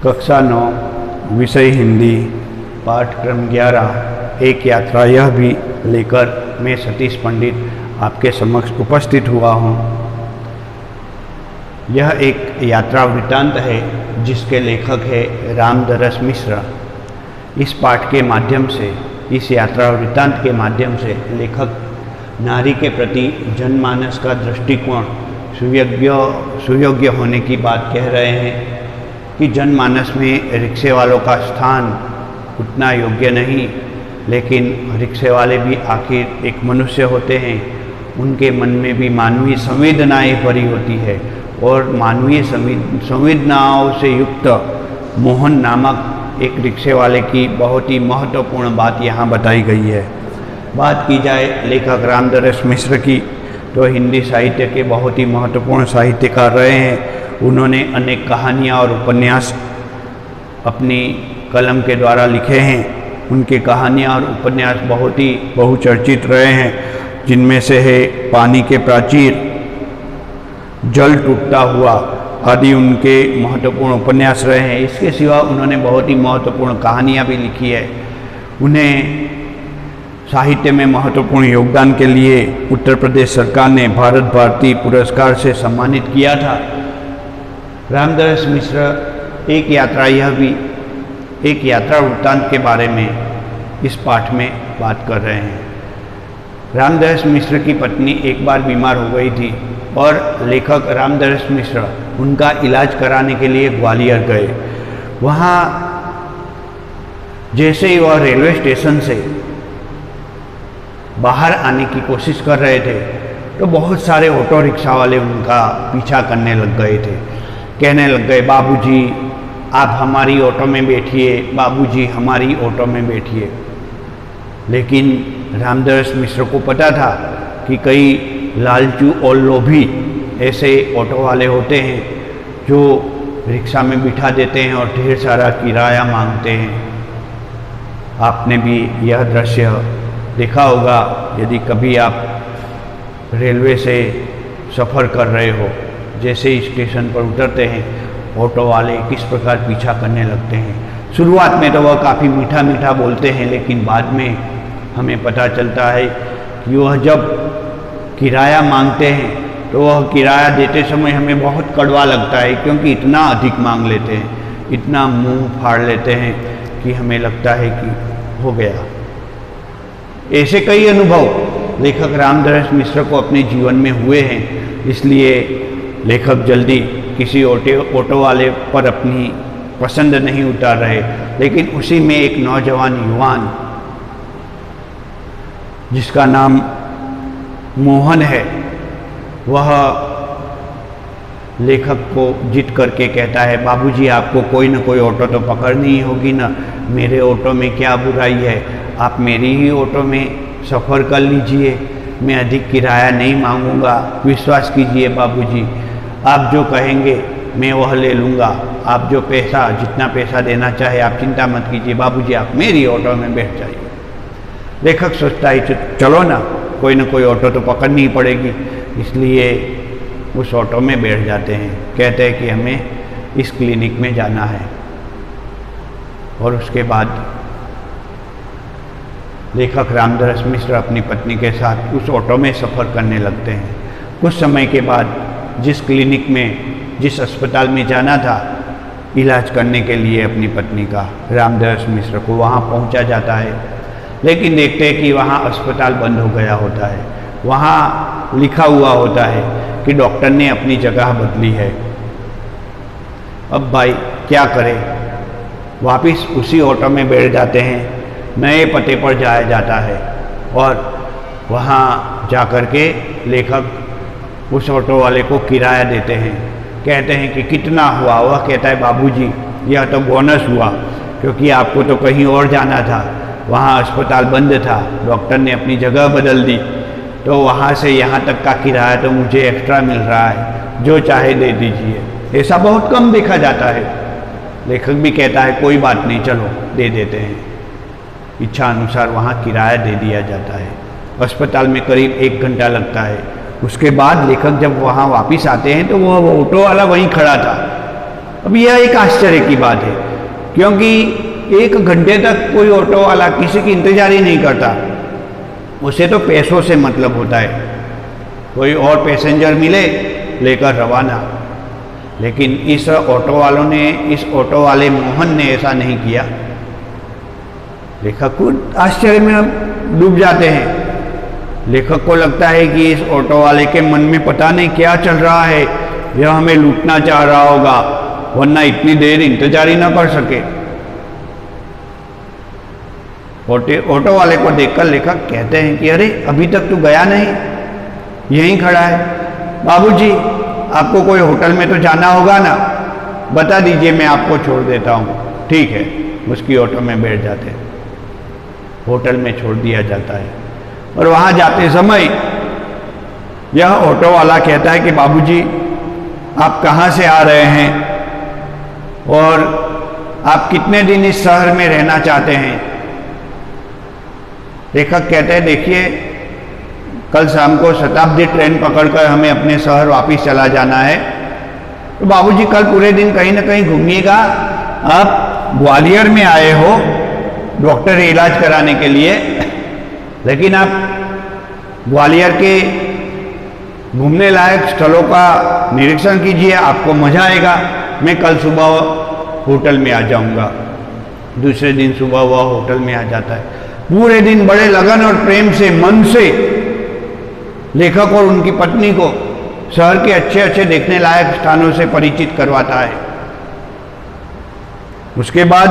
कक्षा 9 विषय हिंदी पाठक्रम 11 एक यात्रा यह भी लेकर मैं सतीश पंडित आपके समक्ष उपस्थित हुआ हूँ। यह एक यात्रा वृत्तांत है जिसके लेखक है रामदरस मिश्र। इस पाठ के माध्यम से, इस यात्रा वृत्तांत के माध्यम से लेखक नारी के प्रति जनमानस का दृष्टिकोण सुयोग्य होने की बात कह रहे हैं कि जनमानस में रिक्शे वालों का स्थान उतना योग्य नहीं, लेकिन रिक्शे वाले भी आखिर एक मनुष्य होते हैं। उनके मन में भी मानवीय संवेदनाएं भरी होती है और मानवीय संवेदनाओं से युक्त मोहन नामक एक रिक्शे वाले की बहुत ही महत्वपूर्ण बात यहाँ बताई गई है। बात की जाए लेखक रामदरस मिश्र की, तो हिंदी साहित्य के बहुत ही महत्वपूर्ण साहित्यकार रहे हैं। उन्होंने अनेक कहानियाँ और उपन्यास अपनी कलम के द्वारा लिखे हैं। उनके कहानियाँ और उपन्यास बहुत ही बहुचर्चित रहे हैं, जिनमें से है पानी के प्राचीर, जल टूटता हुआ आदि उनके महत्वपूर्ण उपन्यास रहे हैं। इसके सिवा उन्होंने बहुत ही महत्वपूर्ण कहानियाँ भी लिखी है। उन्हें साहित्य में महत्वपूर्ण योगदान के लिए उत्तर प्रदेश सरकार ने भारत भारती पुरस्कार से सम्मानित किया था। रामदरस मिश्र एक यात्रा वृत्तांत के बारे में इस पाठ में बात कर रहे हैं। रामदरस मिश्र की पत्नी एक बार बीमार हो गई थी और लेखक रामदरस मिश्र उनका इलाज कराने के लिए ग्वालियर गए। वहाँ जैसे ही वह रेलवे स्टेशन से बाहर आने की कोशिश कर रहे थे तो बहुत सारे ऑटो रिक्शा वाले उनका पीछा करने लग गए थे। कहने लग गए, बाबूजी आप हमारी ऑटो में बैठिए, बाबूजी हमारी ऑटो में बैठिए। लेकिन रामदरस मिश्र को पता था कि कई लालचू और लोभी ऐसे ऑटो वाले होते हैं जो रिक्शा में बिठा देते हैं और ढेर सारा किराया मांगते हैं। आपने भी यह दृश्य देखा होगा यदि कभी आप रेलवे से सफ़र कर रहे हो। जैसे ही स्टेशन पर उतरते हैं ऑटो वाले किस प्रकार पीछा करने लगते हैं। शुरुआत में तो वह काफ़ी मीठा मीठा बोलते हैं, लेकिन बाद में हमें पता चलता है कि वह जब किराया मांगते हैं तो वह किराया देते समय हमें बहुत कड़वा लगता है, क्योंकि इतना अधिक मांग लेते हैं, इतना मुंह फाड़ लेते हैं कि हमें लगता है कि हो गया। ऐसे कई अनुभव लेखक रामदरस मिश्र को अपने जीवन में हुए हैं। इसलिए लेखक जल्दी किसी ऑटो वाले पर अपनी पसंद नहीं उतार रहे, लेकिन उसी में एक नौजवान युवान जिसका नाम मोहन है, वह लेखक को जिद करके कहता है, बाबूजी आपको कोई ना कोई ऑटो तो पकड़नी ही होगी ना, मेरे ऑटो में क्या बुराई है, आप मेरी ही ऑटो में सफ़र कर लीजिए, मैं अधिक किराया नहीं मांगूंगा, विश्वास कीजिए बाबूजी, आप जो कहेंगे मैं वह ले लूँगा, आप जो जितना पैसा देना चाहे आप चिंता मत कीजिए, बाबूजी आप मेरी ऑटो में बैठ जाइए। लेखक सोचता है चलो ना कोई ऑटो तो पकड़नी ही पड़ेगी, इसलिए उस ऑटो में बैठ जाते हैं। कहते हैं कि हमें इस क्लिनिक में जाना है, और उसके बाद लेखक रामदरस मिश्र अपनी पत्नी के साथ उस ऑटो में सफ़र करने लगते हैं। कुछ समय के बाद जिस क्लिनिक में, जिस अस्पताल में जाना था इलाज करने के लिए अपनी पत्नी का, रामदरस मिश्र को वहाँ पहुँचा जाता है। लेकिन देखते हैं कि वहाँ अस्पताल बंद हो गया होता है। वहाँ लिखा हुआ होता है कि डॉक्टर ने अपनी जगह बदली है। अब भाई क्या करें, वापस उसी ऑटो में बैठ जाते हैं। नए पते पर जाया जाता है और वहाँ जा कर के लेखक उस ऑटो वाले को किराया देते हैं। कहते हैं कि कितना हुआ, वह कहता है बाबूजी यह तो बोनस हुआ, क्योंकि आपको तो कहीं और जाना था, वहाँ अस्पताल बंद था, डॉक्टर ने अपनी जगह बदल दी, तो वहाँ से यहाँ तक का किराया तो मुझे एक्स्ट्रा मिल रहा है, जो चाहे दे दीजिए। ऐसा बहुत कम देखा जाता है। लेखक भी कहता है कोई बात नहीं, चलो दे देते हैं। इच्छा अनुसार वहाँ किराया दे दिया जाता है। अस्पताल में करीब 1 घंटा लगता है। उसके बाद लेखक जब वहाँ वापस आते हैं तो वह ऑटो वाला वहीं खड़ा था। अब यह एक आश्चर्य की बात है, क्योंकि 1 घंटे तक कोई ऑटो वाला किसी की इंतजार ही नहीं करता। उसे तो पैसों से मतलब होता है, कोई और पैसेंजर मिले लेकर रवाना। लेकिन इस ऑटो वालों ने, इस ऑटो वाले मोहन ने ऐसा नहीं किया। लेखक खुद आश्चर्य में डूब जाते हैं। लेखक को लगता है कि इस ऑटो वाले के मन में पता नहीं क्या चल रहा है, यह हमें लूटना चाह रहा होगा, वरना इतनी देर इंतजार ही ना कर सके। ऑटो वाले को देखकर लेखक कहते हैं कि अरे अभी तक तू गया नहीं, यहीं खड़ा है। बाबूजी, आपको कोई होटल में तो जाना होगा ना, बता दीजिए, मैं आपको छोड़ देता हूँ। ठीक है, उसकी ऑटो में बैठ जाते हैं। होटल में छोड़ दिया जाता है और वहाँ जाते समय यह ऑटो वाला कहता है कि बाबूजी, आप कहाँ से आ रहे हैं और आप कितने दिन इस शहर में रहना चाहते हैं। लेखक कहते हैं, देखिए, कल शाम को शताब्दी ट्रेन पकड़कर हमें अपने शहर वापस चला जाना है, तो बाबूजी कल पूरे दिन कहीं ना कहीं घूमिएगा। आप ग्वालियर में आए हो डॉक्टर इलाज कराने के लिए, लेकिन आप ग्वालियर के घूमने लायक स्थलों का निरीक्षण कीजिए, आपको मजा आएगा। मैं कल सुबह होटल में आ जाऊंगा। दूसरे दिन सुबह वह होटल में आ जाता है। पूरे दिन बड़े लगन और प्रेम से, मन से लेखक और उनकी पत्नी को शहर के अच्छे अच्छे देखने लायक स्थानों से परिचित करवाता है। उसके बाद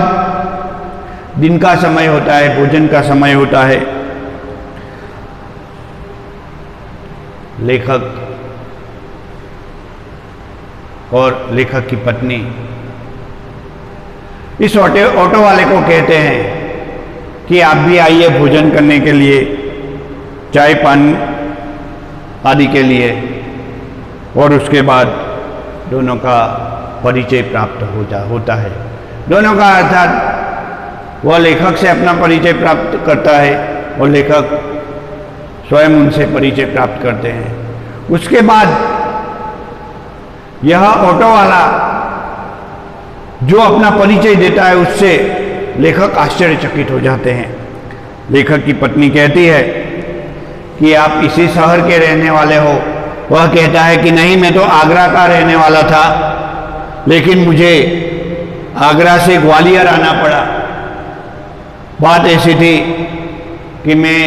दिन का समय होता है, भोजन का समय होता है। लेखक और लेखक की पत्नी इस ऑटो वाले को कहते हैं कि आप भी आइए भोजन करने के लिए, चाय पान आदि के लिए। और उसके बाद दोनों का परिचय प्राप्त होता है। दोनों का अर्थात वह लेखक से अपना परिचय प्राप्त करता है और लेखक स्वयं उनसे परिचय प्राप्त करते हैं। उसके बाद यह ऑटो वाला जो अपना परिचय देता है, उससे लेखक आश्चर्यचकित हो जाते हैं। लेखक की पत्नी कहती है कि आप इसी शहर के रहने वाले हो। वह कहता है कि नहीं, मैं तो आगरा का रहने वाला था, लेकिन मुझे आगरा से ग्वालियर आना पड़ा। बात ऐसी थी कि मैं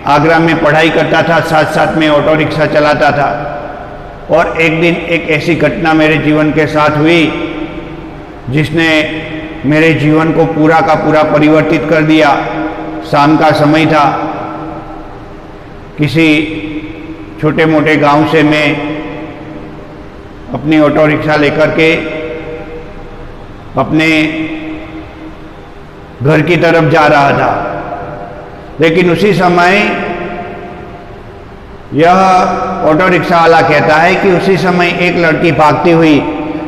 आगरा में पढ़ाई करता था, साथ साथ में ऑटो रिक्शा चलाता था, और एक दिन एक ऐसी घटना मेरे जीवन के साथ हुई जिसने मेरे जीवन को पूरा का पूरा परिवर्तित कर दिया। शाम का समय था, किसी छोटे मोटे गांव से मैं अपनी ऑटो रिक्शा लेकर के अपने घर की तरफ जा रहा था, लेकिन उसी समय यह ऑटो रिक्शा वाला कहता है कि उसी समय एक लड़की भागती हुई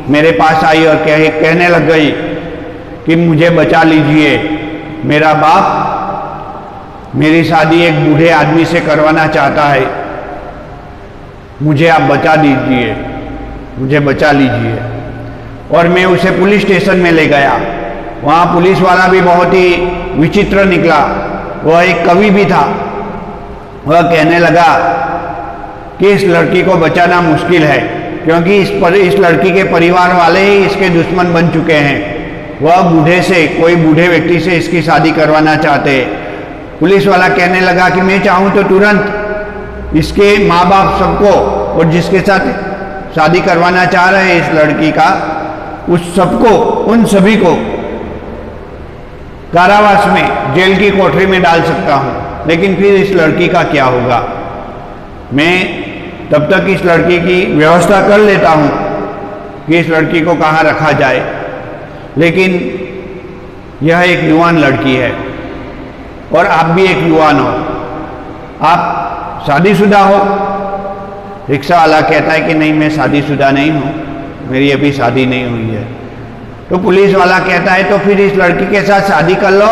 मेरे पास आई और कहने लग गई कि मुझे बचा लीजिए, मेरा बाप मेरी शादी एक बूढ़े आदमी से करवाना चाहता है, मुझे आप बचा दीजिए, मुझे बचा लीजिए। और मैं उसे पुलिस स्टेशन में ले गया। वहाँ पुलिस वाला भी बहुत ही विचित्र निकला, वह एक कवि भी था। वह कहने लगा कि इस लड़की को बचाना मुश्किल है, क्योंकि इस लड़की के परिवार वाले ही इसके दुश्मन बन चुके हैं। वह बूढ़े से, कोई बूढ़े व्यक्ति से इसकी शादी करवाना चाहते हैं। पुलिस वाला कहने लगा कि मैं चाहूँ तो तुरंत इसके माँ बाप सबको और जिसके साथ शादी करवाना चाह रहे हैं इस लड़की का, उस सबको, उन सभी को कारावास में, जेल की कोठरी में डाल सकता हूँ, लेकिन फिर इस लड़की का क्या होगा। मैं तब तक इस लड़की की व्यवस्था कर लेता हूँ कि इस लड़की को कहाँ रखा जाए। लेकिन यह एक युवान लड़की है और आप भी एक युवान हो, आप शादीशुदा हो। रिक्शा वाला कहता है कि नहीं, मैं शादीशुदा नहीं हूँ, मेरी अभी शादी नहीं हुई है। तो पुलिस वाला कहता है तो फिर इस लड़की के साथ शादी कर लो,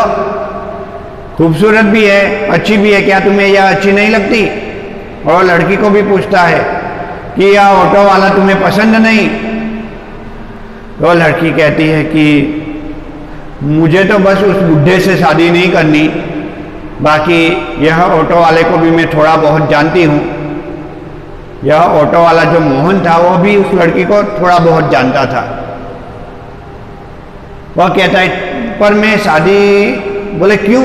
खूबसूरत भी है, अच्छी भी है, क्या तुम्हें यह अच्छी नहीं लगती। और लड़की को भी पूछता है कि यह ऑटो वाला तुम्हें पसंद नहीं। तो लड़की कहती है कि मुझे तो बस उस बुढ़े से शादी नहीं करनी, बाकी यह ऑटो वाले को भी मैं थोड़ा बहुत जानती हूँ। यह ऑटो वाला जो मोहन था वो भी उस लड़की को थोड़ा बहुत जानता था। वह कहता है पर मैं शादी, बोले क्यों,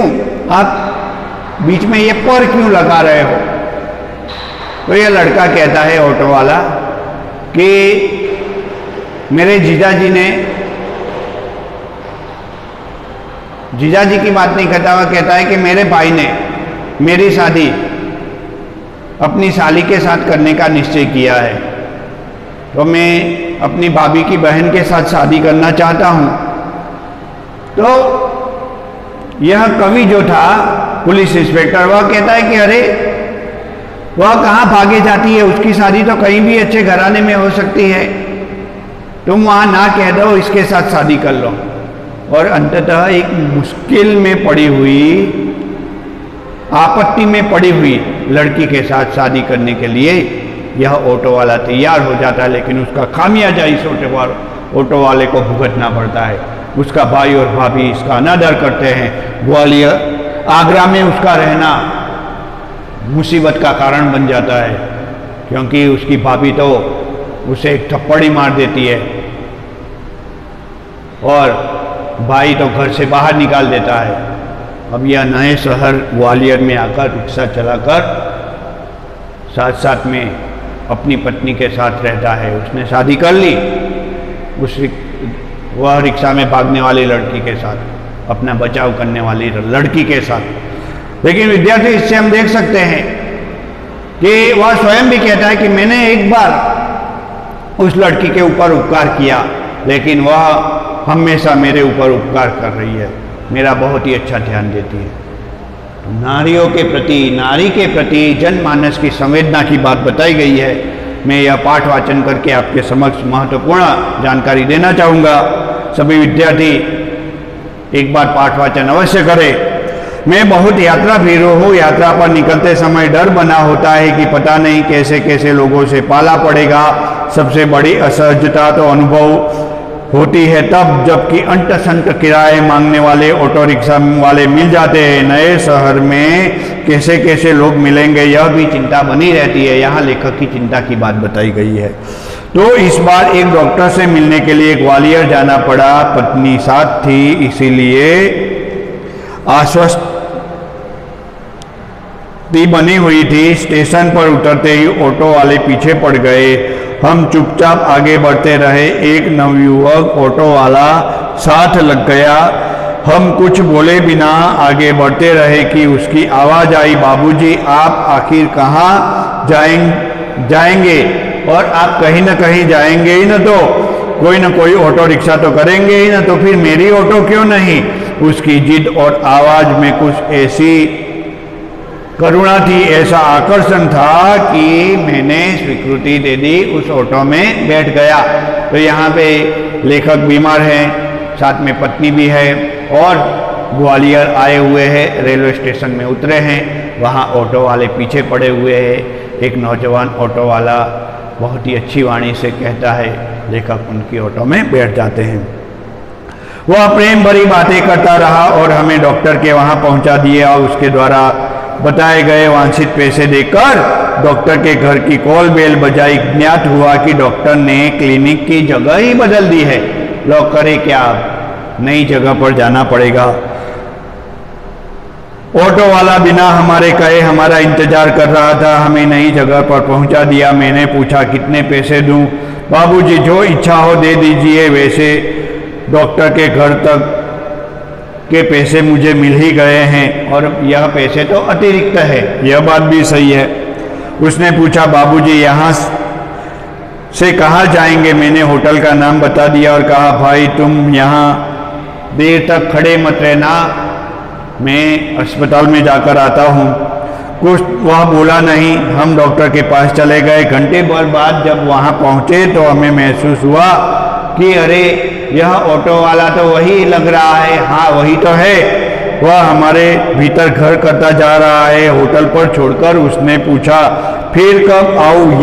आप बीच में ये पर क्यों लगा रहे हो? तो यह लड़का कहता है ऑटो वाला कि मेरे जीजाजी ने, जीजाजी की बात नहीं करता, वह कहता है कि मेरे भाई ने मेरी शादी अपनी साली के साथ करने का निश्चय किया है, तो मैं अपनी भाभी की बहन के साथ शादी करना चाहता हूं। तो यह कवि जो था पुलिस इंस्पेक्टर, वह कहता है कि अरे वह कहाँ भागे जाती है, उसकी शादी तो कहीं भी अच्छे घराने में हो सकती है, तुम वहां ना कह दो, इसके साथ शादी कर लो। और अंततः एक मुश्किल में पड़ी हुई, आपत्ति में पड़ी हुई लड़की के साथ शादी करने के लिए यह ऑटो वाला तैयार हो जाता है, लेकिन उसका खामियाजा इस ऑटो वाले को भुगतना पड़ता है। उसका भाई और भाभी इसका अनादर करते हैं। ग्वालियर, आगरा में उसका रहना मुसीबत का कारण बन जाता है, क्योंकि उसकी भाभी तो उसे एक थप्पड़ ही मार देती है और भाई तो घर से बाहर निकाल देता है। अब यह नए शहर ग्वालियर में आकर रिक्शा चलाकर साथ साथ में अपनी पत्नी के साथ रहता है। उसने शादी कर ली वह रिक्शा में भागने वाली लड़की के साथ, अपना बचाव करने वाली लड़की के साथ। लेकिन विद्यार्थी, इससे हम देख सकते हैं कि वह स्वयं भी कहता है कि मैंने एक बार उस लड़की के ऊपर उपकार किया, लेकिन वह हमेशा मेरे ऊपर उपकार कर रही है, मेरा बहुत ही अच्छा ध्यान देती है। नारियों के प्रति, नारी के प्रति जनमानस की संवेदना की बात बताई गई है। मैं यह पाठ वाचन करके आपके समक्ष महत्वपूर्ण जानकारी देना चाहूँगा। सभी विद्यार्थी एक बार पाठ वाचन अवश्य करें। मैं बहुत यात्रा भीरू हूँ, यात्रा पर निकलते समय डर बना होता है कि पता नहीं कैसे कैसे लोगों से पाला पड़ेगा। सबसे बड़ी असहजता तो अनुभव होती है तब जबकि अंट संट किराए मांगने वाले ऑटो रिक्शा वाले मिल जाते हैं। नए शहर में कैसे कैसे लोग मिलेंगे, यह भी चिंता बनी रहती है। यहाँ लेखक की चिंता की बात बताई गई है। तो इस बार एक डॉक्टर से मिलने के लिए ग्वालियर जाना पड़ा। पत्नी साथ थी, इसीलिए आश्वस्ति बनी हुई थी। स्टेशन पर उतरते ही ऑटो वाले पीछे पड़ गए। हम चुपचाप आगे बढ़ते रहे। एक नवयुवक ऑटो वाला साथ लग गया। हम कुछ बोले बिना आगे बढ़ते रहे कि उसकी आवाज आई, बाबूजी आप आखिर कहाँ जाएंगे? और आप कहीं ना कहीं जाएंगे ही ना, तो कोई ना कोई ऑटो रिक्शा तो करेंगे ही ना, तो फिर मेरी ऑटो क्यों नहीं? उसकी जिद और आवाज में कुछ ऐसी करुणा थी, ऐसा आकर्षण था कि मैंने स्वीकृति दे दी, उस ऑटो में बैठ गया। तो यहाँ पे लेखक बीमार हैं, साथ में पत्नी भी है और ग्वालियर आए हुए हैं, रेलवे स्टेशन में उतरे हैं। वहाँ ऑटो वाले पीछे पड़े हुए हैं। एक नौजवान ऑटो वाला बहुत ही अच्छी वाणी से कहता है, लेखक उनकी ऑटो में बैठ जाते हैं। वह प्रेम भरी बातें करता रहा और हमें डॉक्टर के वहाँ पहुँचा दिया और उसके द्वारा बताए गए वांछित पैसे देकर डॉक्टर के घर की कॉल बेल बजाई। ज्ञात हुआ कि डॉक्टर ने क्लिनिक की जगह ही बदल दी है। लोग करे क्या, नई जगह पर जाना पड़ेगा। ऑटो वाला बिना हमारे कहे हमारा इंतजार कर रहा था, हमें नई जगह पर पहुंचा दिया। मैंने पूछा कितने पैसे दूं? बाबूजी जो इच्छा हो दे दीजिए। वैसे डॉक्टर के घर तक के पैसे मुझे मिल ही गए हैं और यह पैसे तो अतिरिक्त है। यह बात भी सही है। उसने पूछा, बाबूजी यहाँ से कहाँ जाएंगे? मैंने होटल का नाम बता दिया और कहा, भाई तुम यहाँ देर तक खड़े मत रहना, मैं अस्पताल में जाकर आता हूँ। कुछ वह बोला नहीं। हम डॉक्टर के पास चले गए। घंटे भर बाद जब वहाँ पहुँचे तो हमें महसूस हुआ कि अरे यह ऑटो वाला तो वही लग रहा है। हाँ वही तो है। वह हमारे भीतर घर करता जा रहा है। होटल पर छोड़कर उसने पूछा, फिर कब आऊँ?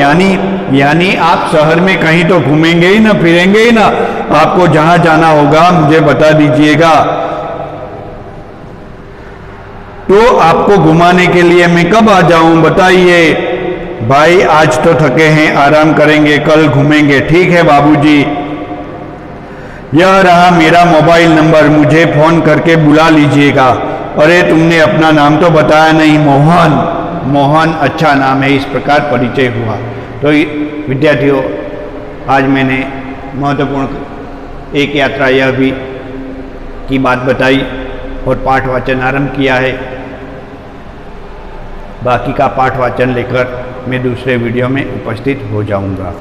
यानी आप शहर में कहीं तो घूमेंगे ही ना, फिरेंगे ही ना? आपको जहां जाना होगा मुझे बता दीजिएगा, तो आपको घुमाने के लिए मैं कब आ जाऊं बताइए। भाई आज तो थके हैं, आराम करेंगे, कल घूमेंगे। ठीक है बाबूजी। यह रहा मेरा मोबाइल नंबर, मुझे फोन करके बुला लीजिएगा। अरे तुमने अपना नाम तो बताया नहीं। मोहन। मोहन अच्छा नाम है, इस प्रकार परिचय हुआ। तो विद्यार्थियों, आज मैंने महत्वपूर्ण एक यात्रा यह भी की बात बताई और पाठ वाचन आरंभ किया है। बाकी का पाठ वाचन लेकर मैं दूसरे वीडियो में उपस्थित हो जाऊंगा।